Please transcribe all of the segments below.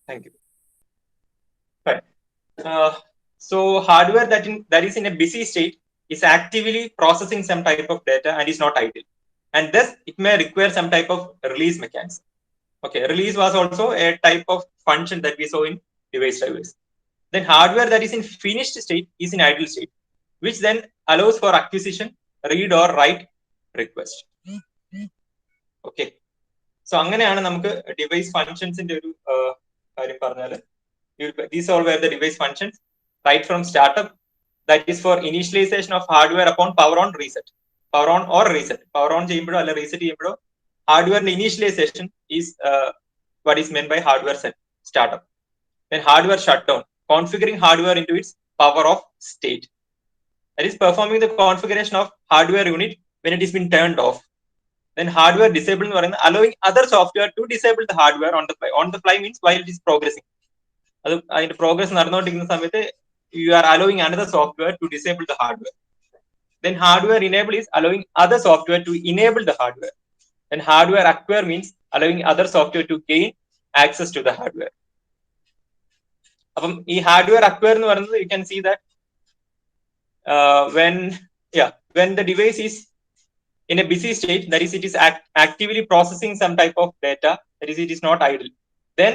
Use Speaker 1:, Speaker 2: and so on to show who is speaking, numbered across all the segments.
Speaker 1: Thank you. Right. So hardware that is in a busy state is actively processing some type of data and is not idle, and thus it may require some type of release mechanism. Okay, release was also a type of function that we saw in device drivers. Then hardware that is in finished state is in idle state, which then allows for acquisition, read or write request. Okay. So അങ്ങനെയാണ് നമുക്ക് device ഫങ്ഷൻസിന്റെ ഒരു കാര്യം പറഞ്ഞാൽ these all were the device functions right from startup, that is for initialization of hardware upon power on reset. Power on or reset. Power on ചെയ്യുമ്പോഴോ അല്ല reset ചെയ്യുമ്പോഴോ hardware initialization is what is meant by hardware set startup. Then hardware shutdown, configuring hardware into its power off state. That is performing the configuration of hardware unit when it is been turned off. Then hardware disable എന്ന് പറയുന്നത് allowing other software to disable the hardware on the fly. On the fly means while it is progressing. അത് അതിന്റെ progress നടന്നുകൊണ്ടിരിക്കുന്ന സമയത്ത് you are allowing another software to disable the hardware. Then hardware enable is allowing other software to enable the hardware. Then hardware acquire means allowing other software to gain access to the hardware. അപ്പം ഈ hardware acquire എന്ന് പറയുന്നത് you can see that when the device is in a busy state, that is it is actively processing some type of data, that is it is not idle, then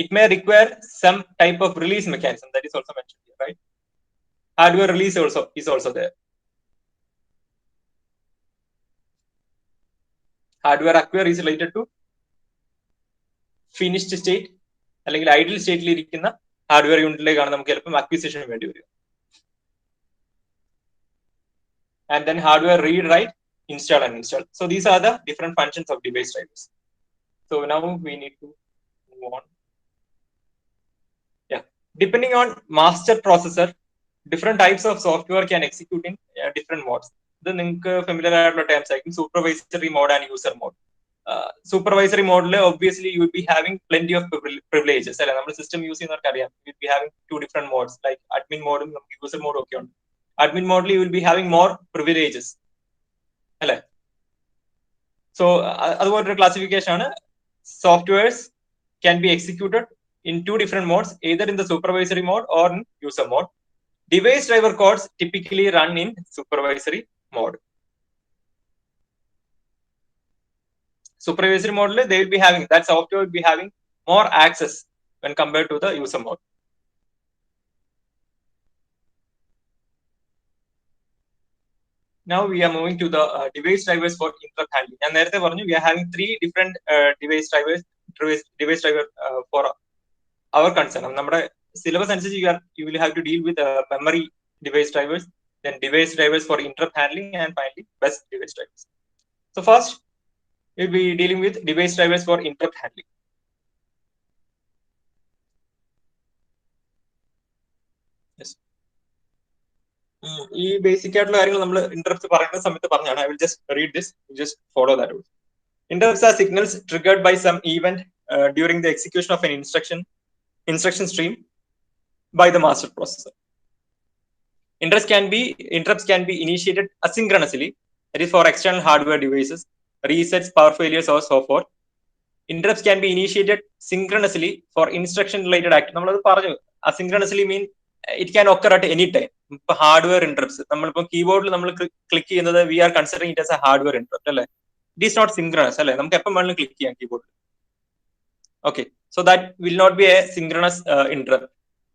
Speaker 1: it may require some type of release mechanism, that is also mentioned here, right? Hardware release is also there. Hardware acquire is related to finished state അല്ലെങ്കിൽ idle സ്റ്റേറ്റിൽ ഇരിക്കുന്ന hardware യൂണിറ്റിലേക്കാണ് നമുക്ക് ചിലപ്പോൾ അക്വിസിഷന് വേണ്ടി വരിക. And then hardware read, write, install and install. So these are the different functions of device drivers. So now we need to move on. Yeah, depending on master processor, different types of software can execute in different modes. ഇത് നിങ്ങൾക്ക് familiar ആയിട്ടുള്ള terms ആയിരിക്കും, supervisory mode and user mode. Supervisory മോഡിൽ obviously you will be having plenty of privileges അല്ലെ, നമ്മൾ system use ചെയ്യുന്നവർക്ക് അറിയാം. You will be having two different modes, like admin മോഡും നമുക്ക് യൂസർ മോഡും ഒക്കെ ഉണ്ട്. Admin mode you will be having more privileges അല്ലെ. So അതുപോലൊരു ക്ലാസിഫിക്കേഷൻ ആണ്. Softwares can be executed in two different modes, either in the supervisory mode or in user mode. Device driver codes typically run in supervisory mode. Supervisory mode they will be having, that software will be having more access when compared to the user mode. Now we are moving to the device drivers for interrupt handling. And നേരത്തെ പറഞ്ഞു we are having three different device driver for our concern. നമ്മുടെ syllabus അനുസരിച്ച് you will have to deal with memory device drivers, then device drivers for interrupt handling, and finally bus device drivers. So first we'll be dealing with device drivers for interrupt handling. Yes. ഈ basic ആയിട്ടുള്ള കാര്യങ്ങൾ നമ്മൾ interrupts പറയുന്ന സമയത്ത് പറഞ്ഞാണ്. I will just read this, just follow that rule. Interrupts are signals triggered by some event during the execution of an instruction stream by the master processor. Interrupts can be initiated asynchronously, that is for external hardware devices, resets, power failures or so forth. Interrupts can be initiated synchronously for instruction related act. നമ്മളത് പറഞ്ഞു, asynchronously mean it can occur at any time. ഇപ്പൊ hardware interrupts നമ്മളിപ്പോ കീബോർഡിൽ നമ്മൾ click ചെയ്യുന്നത് we are considering it as a hardware interrupt അല്ലെ. It is not synchronous അല്ലെ, നമുക്ക് എപ്പം വേണമെങ്കിലും ക്ലിക്ക് ചെയ്യാം കീബോർഡിൽ. Okay, so that will not be a synchronous interrupt,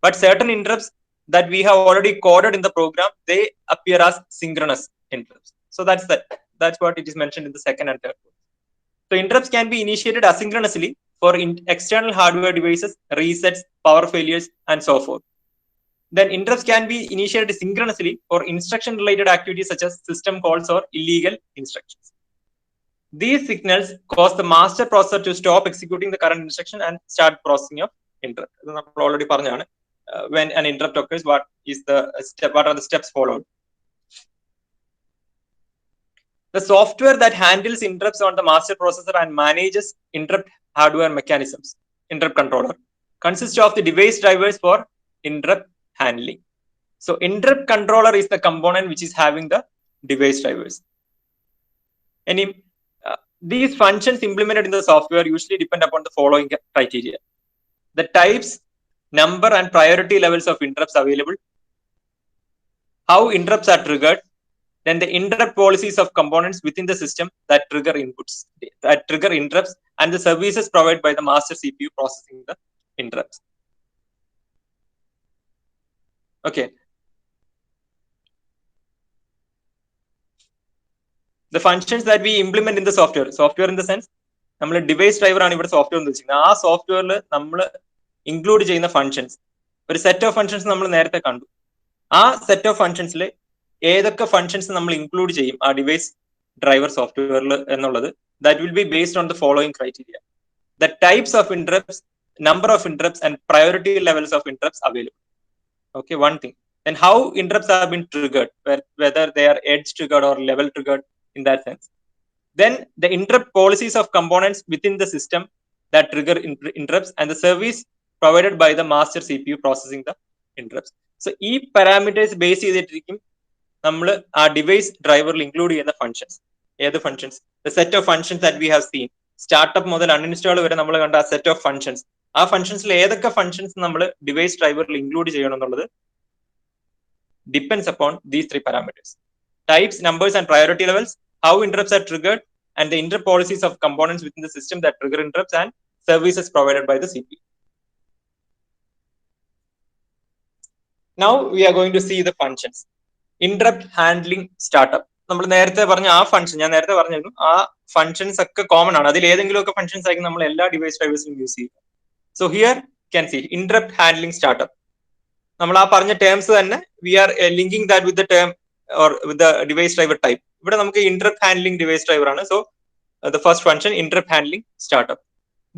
Speaker 1: but certain interrupts that we have already coded in the program, they appear as synchronous interrupts. So that's what it is mentioned in the second and third. So interrupts can be initiated asynchronously for external hardware devices, resets, power failures, and so forth. Then interrupts can be initiated synchronously for instruction related activities such as system calls or illegal instructions. These signals cause the master processor to stop executing the current instruction and start processing of interrupt. നമ്മൾ already പറഞ്ഞാണ്, when an interrupt occurs, what are the steps followed. The software that handles interrupts on the master processor and manages interrupt hardware mechanisms, interrupt controller, consists of the device drivers for interrupt handling. So interrupt controller is the component which is having the device drivers. These functions implemented in the software usually depend upon the following criteria. the types, number and priority levels of interrupts available, how interrupts are triggered, then the interrupt policies of components within the system that trigger inputs, that trigger interrupts, and the services provided by the master CPU processing the interrupts. Okay. The functions that we implement in the software in the sense, നമ്മൾ device driver ആണ് ഇവിടെ software എന്ന് വെച്ചിരിക്കുന്നത്. ആ സോഫ്റ്റ്വെയറിൽ നമ്മൾ include ചെയ്യുന്ന functions, ഒരു സെറ്റ് ഓഫ് ഫംഗ്ഷൻസ് നമ്മൾ നേരത്തെ കണ്ടു. ആ സെറ്റ് ഓഫ് ഫംഗ്ഷൻസിൽ ഏതൊക്കെ ഫംഗ്ഷൻസ് നമ്മൾ ഇൻക്ലൂഡ് ചെയ്യും ആ ഡിവൈസ് ഡ്രൈവർ സോഫ്റ്റ്വെയറിൽ എന്നുള്ളത്, that will be based on the following criteria: the types of interrupts, number of interrupts, and priority levels of interrupts available. Okay, one thing. Then how interrupts have been triggered, whether they are edge triggered or level triggered in that sense. Then the interrupt policies of components within the system that trigger interrupts, and the service provided by the master CPU processing the interrupts. So ഈ parameters base ചെയ്തിട്ടിരിക്കും നമ്മൾ ആ device ഡ്രൈവറിൽ include ചെയ്യുന്ന functions. ഏത് functions? the set of functions that we have seen, startup മുതൽ uninstall വരെ നമ്മൾ കണ്ട ആ സെറ്റ് ഓഫ് ഫംഗ്ഷൻസ്, ആ ഫംഗ്ഷൻസിൽ ഏതൊക്കെ ഫംഗ്ഷൻസ് നമ്മൾ ഡിവൈസ് ഡ്രൈവറിൽ ഇൻക്ലൂഡ് ചെയ്യണം എന്നുള്ളത് depends upon these three parameters: types, numbers, and priority levels, how interrupts are triggered, and the interrupt policies of components within the system that trigger interrupts, and services provided by the CPU. Now we are going to see the functions. Interrupt handling startup. നമ്മൾ നേരത്തെ പറഞ്ഞ ആ function, ഞാൻ നേരത്തെ പറഞ്ഞിരുന്നു, ആ functions ഒക്കെ common ആണ്. അതിൽ ഏതെങ്കിലും ഒക്കെ ഫംഗ്ഷൻസ് ആയിരിക്കും നമ്മൾ എല്ലാ ഡിവൈസ് ഡ്രൈവേഴ്സിലും യൂസ് ചെയ്യുക. So here can see interrupt handling startup. നമ്മൾ ആ പറഞ്ഞ ടേംസ് തന്നെ we are linking that with the term or with the device driver type. ഇവിടെ നമുക്ക് ഇന്ററപ്റ്റ് ഹാൻഡ്ലിംഗ് ഡിവൈസ് ഡ്രൈവർ ആണ്. So the first function interrupt handling startup.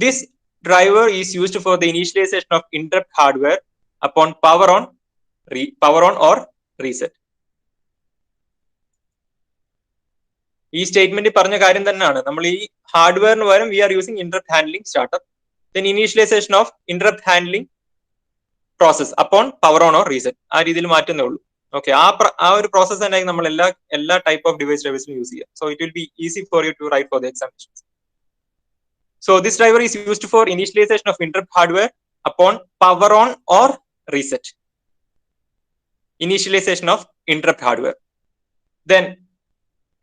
Speaker 1: This driver is used for the initialization of interrupt hardware upon power on or reset. ഈ statement പറഞ്ഞ കാര്യം തന്നെയാണ്. നമ്മൾ ഈ ഹാർഡ്വെയറിന് പകരം we are using interrupt handling startup. Then initialization of interrupt handling process upon power on or reset. ആ രീതിയിൽ മാറ്റുന്നേ ഉള്ളൂ. ഓക്കെ, ആ ഒരു പ്രോസസ് തന്നെ നമ്മൾ എല്ലാ ടൈപ്പ് ഓഫ് ഡിവൈസ് ഡ്രൈവേഴ്സിലും യൂസ് ചെയ്യുക. So it will be easy for you to write for the examinations. So this driver is used for initialization of interrupt hardware upon power on or reset. Initialization of interrupt hardware. Then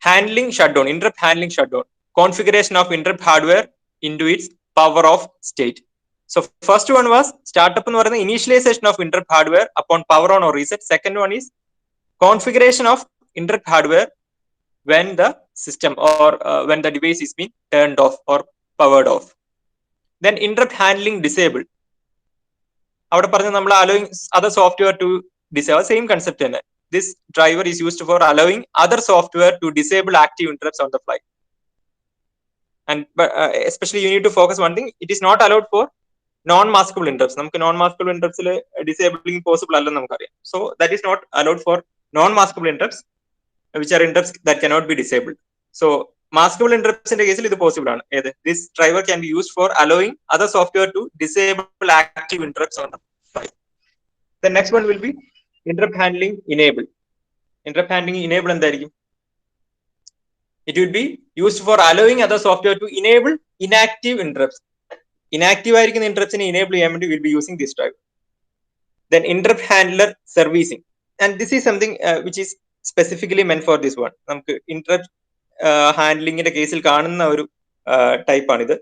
Speaker 1: handling shutdown, interrupt handling shutdown, configuration of interrupt hardware into its power off state. So first one was startup എന്ന് പറയുന്ന initialization of interrupt hardware upon power on or reset. Second one is configuration of interrupt hardware when the system or when the device is being turned off or powered off. Then interrupt handling disable. അവിടെ പറഞ്ഞ നമ്മൾ allowing other software to disable, same concept തന്നെ. This driver is used for allowing other software to disable active interrupts on the fly. And especially you need to focus one thing: it is not allowed for non-maskable interrupts. നമുക്ക് non-maskable interrupts disabling possible അല്ലെന്ന് നമുക്കറിയാം. So that is not allowed for non-maskable interrupts, which are interrupts that cannot be disabled. So maskable interrupts in the case ഇത് possible ആണ്. This driver can be used for allowing other software to disable active interrupts on the fly. The next one will be interrupt handling enable. Interrupt handling enable എന്തായിരിക്കും? It will be used for allowing other software to enable inactive interrupts. Inactive ആയിരിക്കുന്ന interrupts enable ചെയ്യാൻ വേണ്ടി will be using this driver. Then interrupt handler servicing, and this is something which is specifically meant for this one. നമുക്ക് interrupt ഹാൻഡ്ലിങ്ങിന്റെ കേസിൽ കാണുന്ന ഒരു type ആണിത്.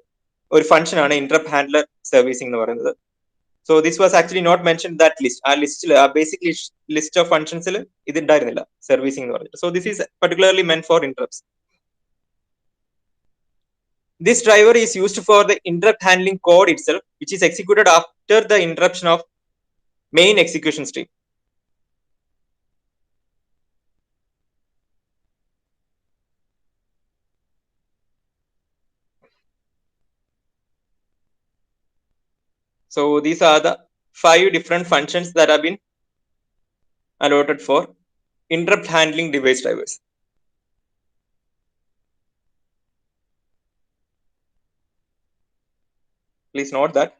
Speaker 1: ഒരു function ആണ് interrupt handler servicing എന്ന് പറയുന്നത്. So this was actually not mentioned that list. ആ ലിസ്റ്റിൽ basically list of functionsൽ ഇത് ഉണ്ടായിരുന്നില്ല, servicing എന്ന് പറഞ്ഞിട്ട്. So this is particularly meant for interrupts. This driver is used for the interrupt handling code itself, which is executed after the interruption of main execution stream. So these are the 5 different functions that have been allotted for interrupt handling device drivers. Please note that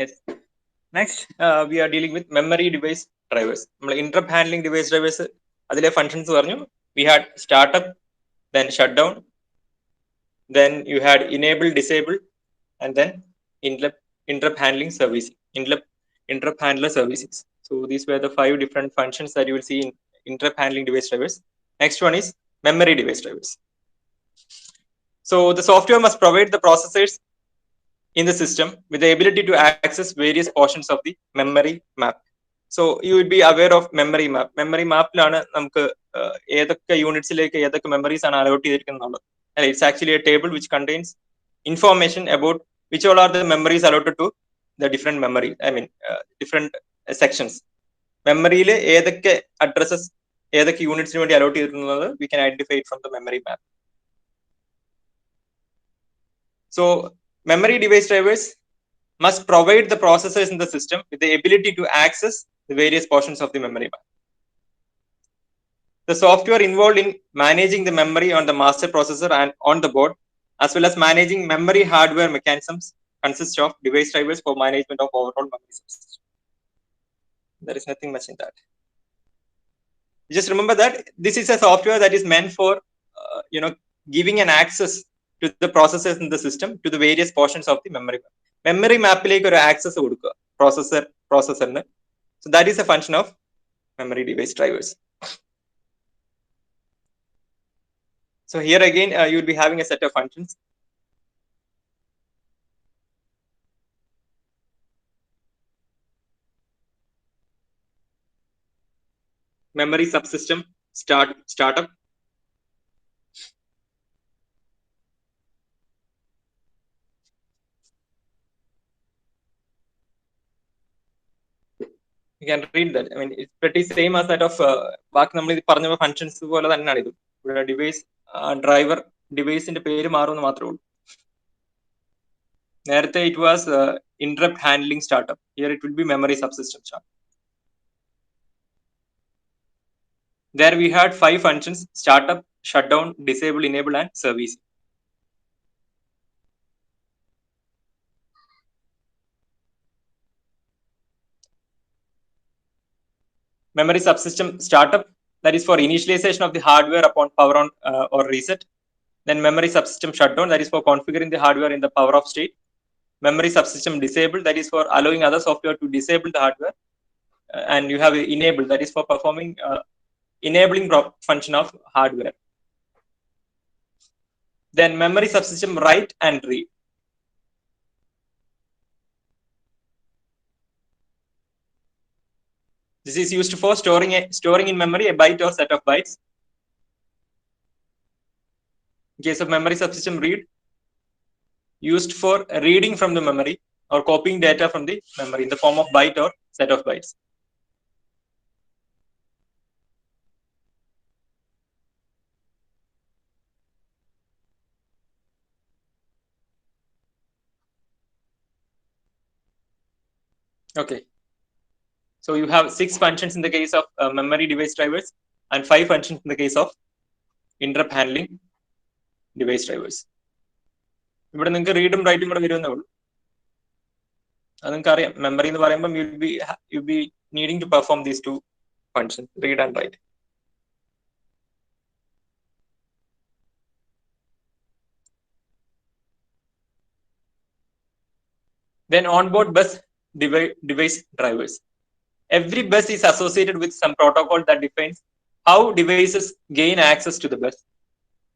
Speaker 1: Yes. Next, we are dealing with memory device drivers. Interrupt handling device drivers. Adile functions varnu. We had startup, then shutdown, then you had enable, disable, and then interrupt handling servicing. Interrupt handler services. So these were the 5 different functions that you will see in interrupt handling device drivers. Next one is memory device drivers. So the software must provide the processors in the system with the ability to access various portions of the memory map. So you would be aware of memory map. Memory map ലാണ് നമുക്ക് ഏതൊക്കെ യൂണിറ്റ്സിലേക്ക് ഏതൊക്കെ memories ആണ് allot ചെയ്തിരിക്കുന്നത്. It's actually a table which contains information about which all are the memories allotted to the different memory. Different sections. മെമ്മറിയിൽ ഏതൊക്കെ addresses ഏതൊക്കെ യൂണിറ്റ്സിന് വേണ്ടി അലോട്ട് ചെയ്തിരിക്കുന്നത് we can identify it from the memory map. So memory device drivers must provide the processors in the system with the ability to access the various portions of the memory map. The software involved in managing the memory on the master processor and on the board, as well as managing memory hardware mechanisms, consists of device drivers for management of overall memory subsystem. There is nothing much in that. Just remember that this is a software that is meant for giving an access to the processors in the system to the various portions of the memory map. Memory map like or access processor. So that is a function of memory device drivers. So here again, you will be having a set of functions. Memory subsystem startup. You can read that. It's pretty same as that of ബാക്കി നമ്മൾ ഇത് പറഞ്ഞ functions പോലെ തന്നെയാണ് ഇത്. ഇവിടെ device driver ഡിവൈസിന്റെ പേര് മാറുമെന്ന് മാത്രമേ ഉള്ളൂ. നേരത്തെ it was interrupt handling startup. Here it will be memory subsystem startup. There we had 5 functions: startup, shutdown, disable, enable, and service. Memory subsystem startup, that is for initialization of the hardware upon power on or reset. Then memory subsystem shutdown, that is for configuring the hardware in the power off state. Memory subsystem disable, that is for allowing other software to disable the hardware. And you have enable, that is for performing enabling function of hardware. Then memory subsystem write and read. This is used for storing in memory a byte or set of bytes. In case of memory subsystem read, used for reading from the memory or copying data from the memory in the form of byte or set of bytes. Okay. So you have 6 functions in the case of memory device drivers and 5 functions in the case of interrupt handling device drivers. ഇവിടെ നിങ്ങൾക്ക് റീഡും റൈറ്റും കൂടെ വരുമെന്നേ ഉള്ളൂ. അത് നിങ്ങൾക്ക് അറിയാം. Memory എന്ന് പറയുമ്പോൾ you be needing to perform these 2 functions, read and write. Then onboard bus device drivers. Every bus is associated with some protocol that defines how devices gain access to the bus.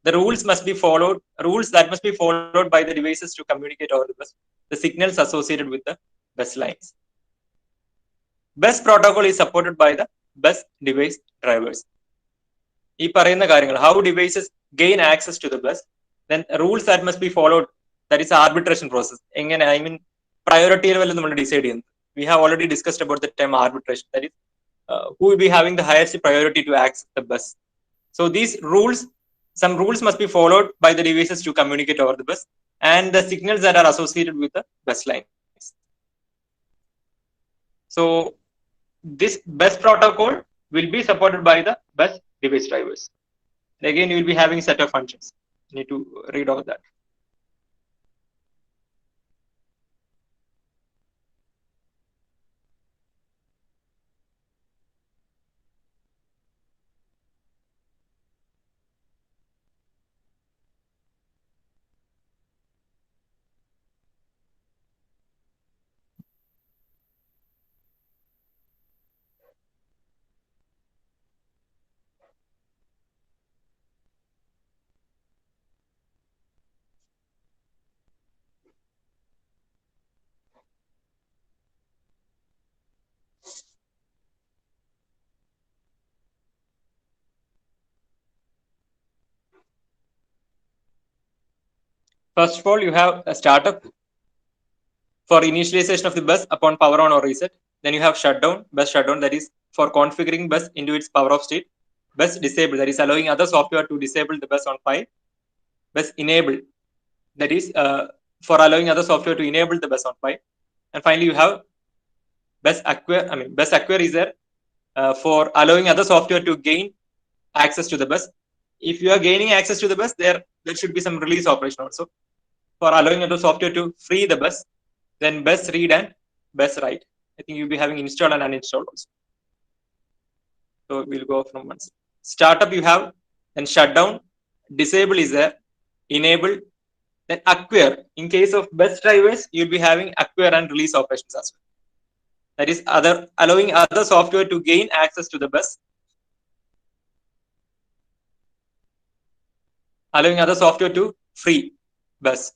Speaker 1: The rules that must be followed by the devices to communicate over the bus. The signals associated with the bus lines. Bus protocol is supported by the bus device drivers. ഈ പറയുന്ന കാര്യങ്ങൾ, how devices gain access to the bus, then rules that must be followed, that is arbitration process. എങ്ങനെ priority level നമ്മൾ decide ചെയ്യുന്നത്. We have already discussed about the term arbitration, that is who will be having the highest priority to access the bus. So these rules, some rules must be followed by the devices to communicate over the bus and the signals that are associated with the bus lines. So this bus protocol will be supported by the bus device drivers. And again, you will be having a set of functions. You need to read all that. First of all, you have a startup for initialization of the bus upon power on or reset. Then you have shutdown, bus shutdown, that is for configuring bus into its power off state. Bus disable, that is allowing other software to disable the bus on 5. Bus enable, that is for allowing other software to enable the bus on 5. And finally, you have bus acquire. Bus acquire is there for allowing other software to gain access to the bus. If you are gaining access to the bus, there should be some release operation also for allowing other software to free the bus. Then bus read and bus write. I think you'll be having install and uninstall also. So we'll go from one. Startup you have, then shutdown, disable is there, enable, then acquire. In case of bus drivers, you'll be having acquire and release operations as well. That is allowing other software to gain access to the bus. Allowing other software to free bus.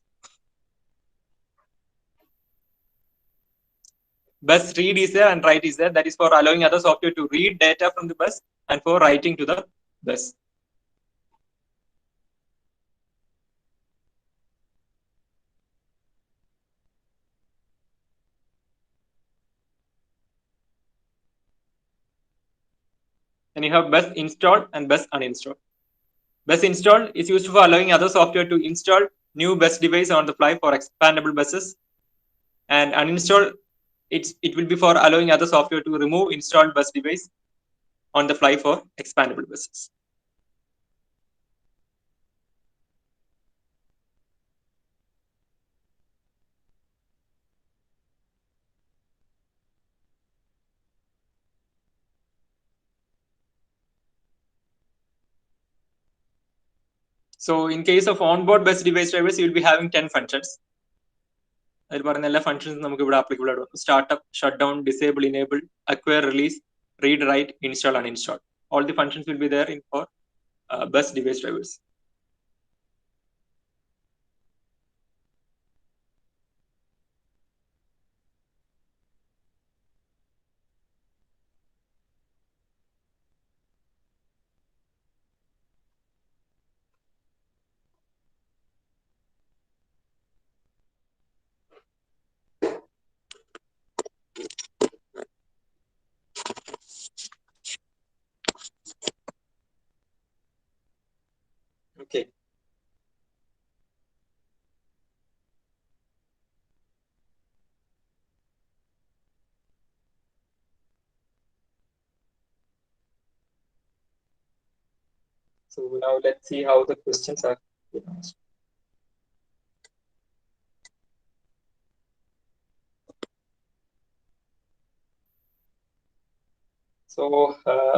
Speaker 1: Bus read is there and write is there. That is for allowing other software to read data from the bus and for writing to the bus. Then you have bus install and bus uninstall. Bus install is used for allowing other software to install new bus device on the fly for expandable buses. And uninstall, it will be for allowing other software to remove installed bus device on the fly for expandable buses. So in case of onboard bus device drivers, you will be having 10 functions. അതിൽ പറയുന്ന എല്ലാ ഫംഗ്ഷൻസും നമുക്ക് ഇവിടെ applicable ആയിട്ട് വരും. Startup, shut down, disable, enable, acquire, release, read, write, install, uninstall. All the functions will be there in for bus device drivers. Okay. So now let's see how the questions are asked. So you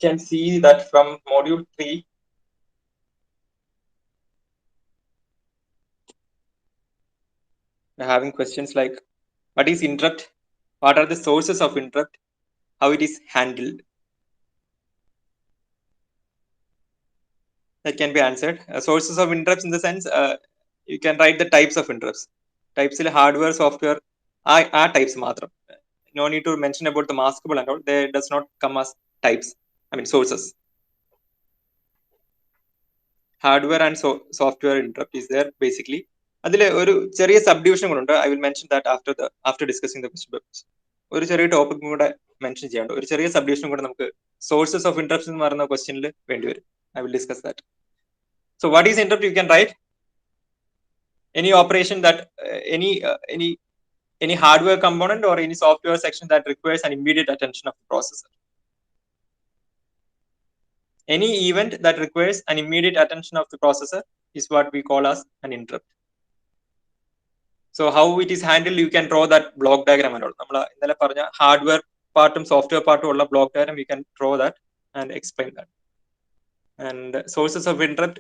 Speaker 1: can see that from module 3, we're having questions like, what is interrupt? What are the sources of interrupt? How it is handled? That can be answered. Sources of interrupts in the sense, you can write the types of interrupts. Types in hardware, software, are types matram. No need to mention about the maskable and all. They does not come as types. Sources. Hardware and software interrupt is there basically. അതിലെ ഒരു ചെറിയ subdivision കൂടെ ഉണ്ട്. I will mention that after discussing the question papers. ഒരു ചെറിയ topic കൂടെ mention ചെയ്യാണ്ട് ഒരു ചെറിയ സബ്ഡിവിഷൻ കൂടെ നമുക്ക് സോഴ്സസ് ഓഫ് ഇന്ററപ്ഷൻ എന്ന് പറയുന്ന ക്വസ്റ്റ്യനിൽ വേണ്ടി വരും. I will discuss that. So what is interrupt? You can write any operation that any hardware component or any software section that requires an immediate attention of the processor. Any event that requires an immediate attention of the processor is what we call as an interrupt. So how it is handled, you can draw that block diagram and all. ഇന്നലെ പറഞ്ഞ hardware പാർട്ടും software പാർട്ടും ഉള്ള block diagram, you can draw that and explain that. And sources of interrupt,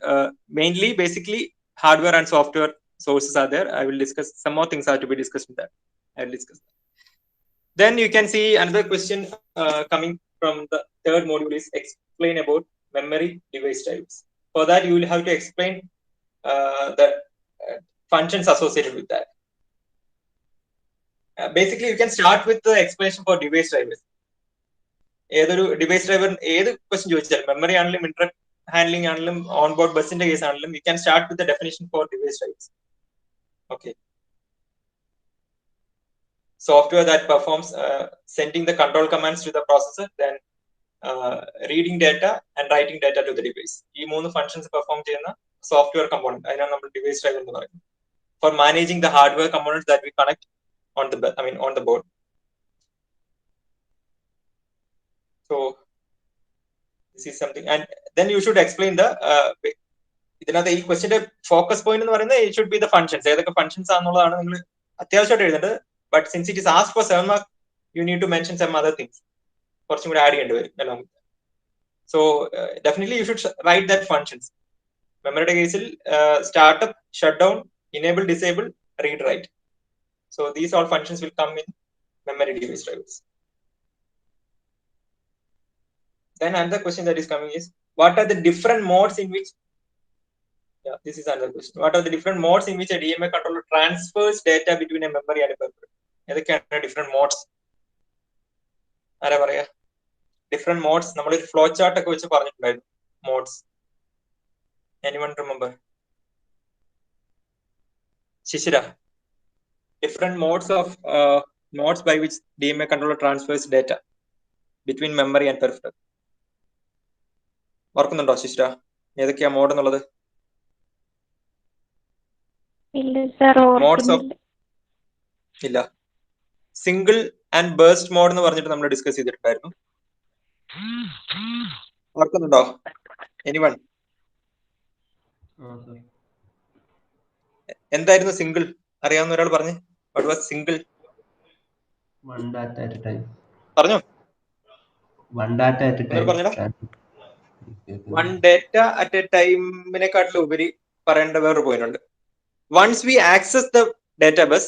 Speaker 1: mainly basically hardware and software sources are there. I will discuss some more things are to be discussed in that. I will discuss that. Then you can see another question coming from the third module is explain about memory device types. For that, you will have to explain the functions associated with that. Basically, you can start with the explanation for device drivers. ഏതൊരു device driver ഏത് question ചോദിച്ചാലും memory ആണെങ്കിലും interrupt handling ആണെങ്കിലും onboard ബസിന്റെ case ആണെങ്കിലും you can start with the definition for device drivers. Okay. Software that performs sending the control commands to the processor, then reading data and writing data to the device. These three functions perform cheyna software component. Adana nammal device driver ennu parayunnu. For managing the hardware components that we connect on the on the board. So this is something, and then you should explain the ഇതിനകത്ത് ഈ ക്വസ്റ്റിന്റെ focus point എന്ന് പറയുന്നത് it should be the functions. ഏതൊക്കെ functions ആണെന്നുള്ളതാണ് നിങ്ങൾ അത്യാവശ്യമായിട്ട് എഴുതേണ്ടത്. But since it is ask for 7 mark you need to mention some other things. കുറച്ചും കൂടി ആഡ് ചെയ്യേണ്ടി വരും എല്ലാം. So definitely you should write that functions. മെമ്മറിയുടെ കേസിൽ startup, shut down, enable, disable, read, write. So these all functions will come in memory device drivers. Then another question that is coming is, what are the different modes in which, this is another question, what are the different modes in which a DMA controller transfers data between a memory and a peripheral? ഏതൊക്കെയാണ് different modes? ആരാ പറയാ? Different modes നമ്മൾ ഒരു flow chart ഒക്കെ വെച്ച് പറഞ്ഞിട്ടുണ്ടായിരുന്നു. Modes. Anyone remember? Shishira. Different modes of modes by which DMA controller transfers data between memory and peripheral. ഓർക്കുന്നുണ്ടോ ശിശ്ര? ഏതൊക്കെയാ മോഡ് എന്നുള്ളത്? മോഡ്സ് ഓഫ് ഇല്ല. സിംഗിൾ ആൻഡ് ബേസ്റ്റ് മോഡ് എന്ന് പറഞ്ഞിട്ട് നമ്മൾ ഡിസ്കസ് ചെയ്തിട്ടുണ്ടായിരുന്നു. ഓർക്കുന്നുണ്ടോ? എനിവൺ? എന്തായിരുന്നു സിംഗിൾ? അറിയാവുന്ന ഒരാൾ പറഞ്ഞു. What was single?
Speaker 2: One data at a time.
Speaker 1: പറഞ്ഞോ.
Speaker 2: One data at a time.
Speaker 1: പറഞ്ഞോ. One data at a ടൈമിനെക്കാട്ടിലും ഉപരി പറയേണ്ട വേറൊരു പോയിന്റ് ഉണ്ട്. Once we access the data bus,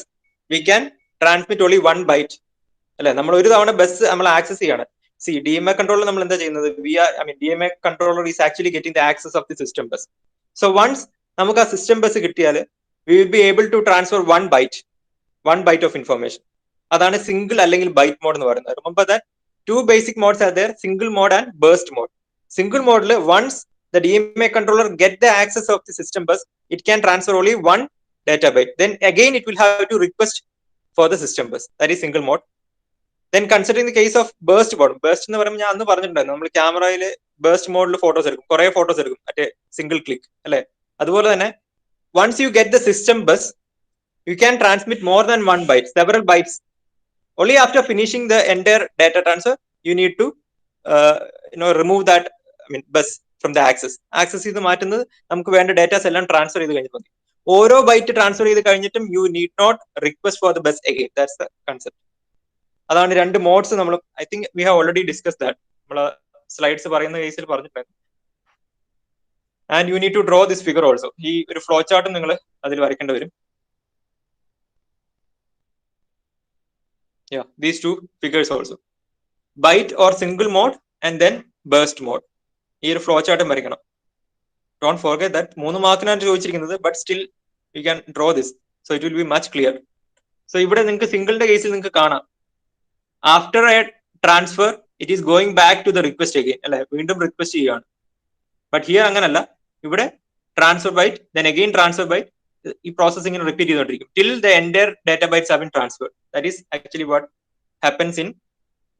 Speaker 1: we can transmit only one byte. അല്ലെ, നമ്മൾ ഒരു തവണ ബസ് നമ്മൾ ആക്സസ് ചെയ്യാണ്. സി DMA controller നമ്മൾ എന്താ ചെയ്യുന്നത്? DMA controller is actually getting the access of the system bus. So once നമുക്ക് ആ സിസ്റ്റം ബസ് കിട്ടിയാൽ we will be able to transfer one byte of information. അതാണ് സിംഗിൾ അല്ലെങ്കിൽ ബൈറ്റ് മോഡ് എന്ന് പറയുന്നത്. Remember that two basic modes are there, single mode and burst mode. Single mode, once the DMA controller get the access of the system bus, it can transfer only one data byte. Then again it will have to request for the system bus. That is single mode. Then considering the case of burst mode, burst എന്ന് പറയുമ്പോൾ ഞാൻ അന്ന് പറഞ്ഞിട്ടുണ്ടായിരുന്നു, നമ്മൾ ക്യാമറയിൽ burst മോഡിൽ photos എടുക്കും, കുറെ ഫോട്ടോസ് എടുക്കും അറ്റ് സിംഗിൾ ക്ലിക്ക് അല്ലെ. അതുപോലെ തന്നെ once you get the system bus, you can transmit more than one byte, several bytes. Only after finishing the entire data transfer, you need to remove that bus from the access. Access ചെയ്ത് മാറ്റുന്നത് നമുക്ക് വേണ്ട datas എല്ലാം transfer ചെയ്ത് കഴിഞ്ഞാൽ മതി. ഓരോ byte transfer ചെയ്ത് കഴിഞ്ഞിട്ടും you need not request for the bus again. That's the concept. അതാണ് രണ്ട് മോഡ്സ്. നമ്മൾ I think we have already discuss that. നമ്മൾ സ്ലൈഡ്സ് പറയുന്ന കേസിൽ പറഞ്ഞിട്ടുണ്ടായിരുന്നു. And you need to draw this figure also. ഈ ഒരു ഫ്ലോ ചാർട്ട് നിങ്ങൾ അതിൽ വരയ്ക്കേണ്ടി വരും. Yeah, these two figures also. Byte or single mode and then burst mode. ഈ ഒരു ഫ്ലോ ചാർട്ടും വരയ്ക്കണം. Don't forget that 3 മാർക്കിനാണ് ചോദിച്ചിരിക്കുന്നത്, but still you can draw this, so it will be much clear. So ഇവിടെ നിങ്ങൾക്ക് സിംഗിളിന്റെ കേസിൽ നിങ്ങൾക്ക് കാണാം, after a transfer it is going back to the request again അല്ലെ, വീണ്ടും റിക്വസ്റ്റ് ചെയ്യുകയാണ്. ബട്ട് ഹിയർ അങ്ങനല്ല, ഇവിടെ transfer byte then again transfer byte, ഈ പ്രോസസ്സിംഗ് റിപ്പീറ്റ് ചെയ്തുകൊണ്ടിരിക്കും till the entire data bytes have been transferred. That is actually what happens in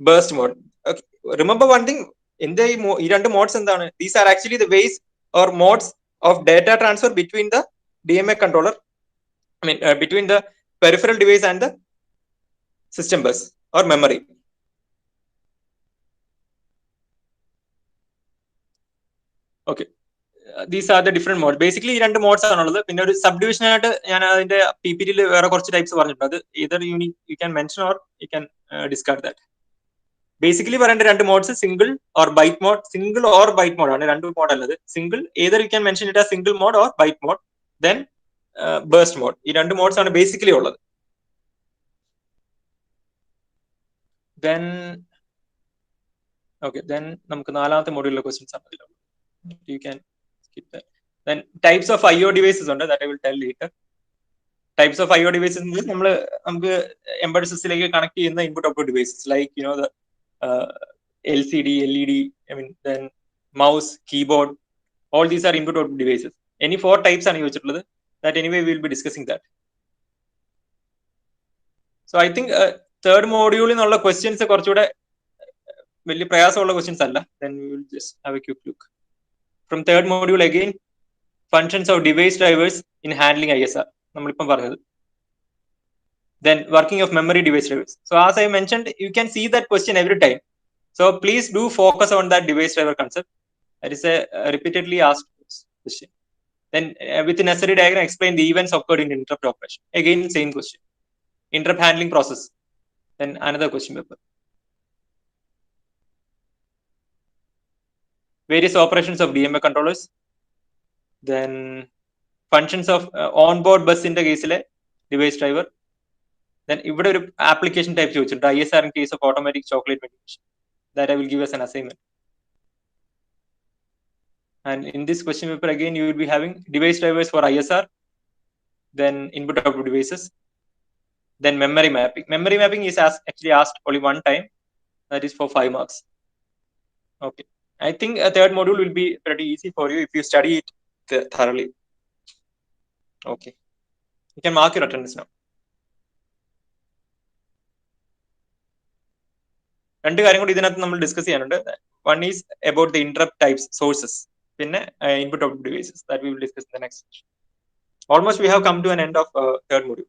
Speaker 1: burst mode. Okay. Remember one thing, in the ഈ രണ്ട് modes എന്താണ്? These are actually the ways or modes of data transfer between the DMA controller, between the peripheral device and the system bus or memory. Okay. These are the different modes. Basically ഈ രണ്ട് modes ആണുള്ളത്. പിന്നെ ഒരു subdivision ആയിട്ട് ഞാൻ അതിന്റെ PPTയിൽ വേറെ കുറച്ച് ടൈപ്സ് പറഞ്ഞിട്ടുണ്ട്. അത് either you can mention or you can discard that. Basically പറയേണ്ട രണ്ട് modes single or byte mode. Single or byte mode ആണ്, രണ്ട് മോഡ് അല്ലത്. Single either you can mention it as single mode or byte mode, then burst mode. ഈ രണ്ട് modes ആണ് basically ഉള്ളത്. Then okay, then നമുക്ക് നാലാമത്തെ മോഡ്യൂളിലെ ക്വസ്റ്റ്യൻസ് ആണ് അതിലുള്ളത്. You can skip that. Then types of IO devices ഉണ്ട്, that I will tell later. Types of IO devices നമുക്ക് embedded systemത്തിലേക്ക് കണക്ട് ചെയ്യുന്ന input output devices like the LCD, LED, then mouse, keyboard, all these are input output devices. Any 4 types are ചോദിച്ചിട്ടുള്ളത്. That anyway we will be discussing that. So I think third module in all the questions കുറച്ചുകൂടെ വലിയ പ്രയാസമുള്ള questions അല്ല. Then we will just have a quick look. From third module again, functions of device drivers in handling ISR. നമ്മളിപ്പം പറഞ്ഞത്. Then working of memory device drivers. So as I mentioned, you can see that question every time. So please do focus on that device driver concept. That is a repeatedly asked question. Then with the necessary diagram, explain the events occurred in interrupt operation. Again, same question. Interrupt handling process. Then another question paper. Various operations of DMA controllers. Then functions of onboard bus in the case device driver. Then ഇവിടെ ഒരു application type ചോദിച്ചിട്ടുണ്ട് ISR in case of automatic chocolate medication. That I will give as an assignment. And in this question paper again, you will be having device drivers for ISR, then input output devices, then memory mapping. Memory mapping is actually asked only one time. That is for 5 marks. Okay. I think a third module will be pretty easy for you if you study it thoroughly. Okay. You can mark your attendance now. രണ്ട് കാര്യം കൂടി ഇതിനകത്ത് നമ്മൾ discuss ചെയ്യാനുണ്ട്. One is about the interrupt types, sources. പിന്നെ input output devices. That we will discuss in the next session. Almost we have come to an end of third module.